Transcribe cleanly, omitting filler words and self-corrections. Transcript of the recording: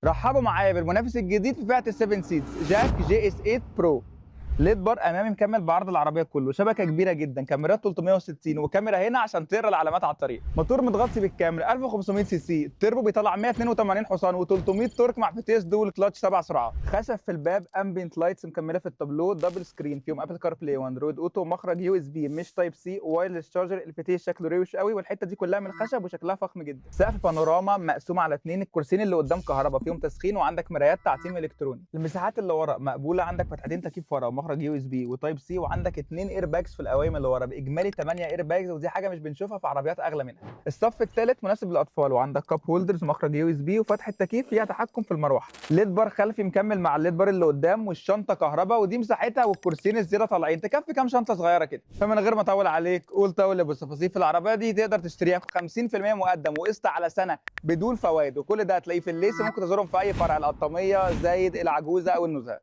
رحبوا معايا بالمنافس الجديد في فئه ال7 سيتس جاك جي اس 8 برو. ليد بار امامي مكمل بعرض العربيه كله، شبكه كبيره جدا، كاميرات 360 وكاميرا هنا عشان تقرا العلامات على الطريق، موتور متغطي بالكامل 1500 سي سي، التربو بيطلع 182 حصان و300 تورك مع فتيس دول كلاتش 7 سرعات، خشب في الباب، امبينت لايتس مكمله في التابلو، دبل سكرين فيهم ابل كار بلاي واندرويد اوتو، مخرج يو اس بي مش تايب سي، وايرلس شارجر، الفتيس شكله روش قوي والحته دي كلها من الخشب وشكلها فخم جدا، سقف بانوراما مقسوم على اتنين، الكرسيين اللي قدام كهرباء فيهم تسخين وعندك مرايات تعتيم الكتروني، المساحات اللي ورا مقبوله، عندك فتحتين تكييف ورا ومخرج يو اس بي وتايب سي، وعندك 2 اير باجز في القوايم اللي ورا، باجمالي 8 اير باجز ودي حاجه مش بنشوفها في عربيات اغلى منها. الصف الثالث مناسب للاطفال وعندك كاب هولدرز ومخرج يو اس بي وفتحه تكييف فيها تحكم في المروحه، ليد بار خلفي مكمل مع الليد بار اللي قدام والشنطه كهرباء ودي مساحتها، والكرسيين الزياده طالعين تكفي كام شنطه صغيره كده. فمن غير ما اطول عليك قول طول بالتفاصيل في العربيه دي، تقدر تشتريها ب 50% مقدم وقسط على سنه بدون فوائد، وكل ده هتلاقيه في الليس، ممكن تزورهم في اي فرع، القطاميه، زايد، العجوزه او النزهه.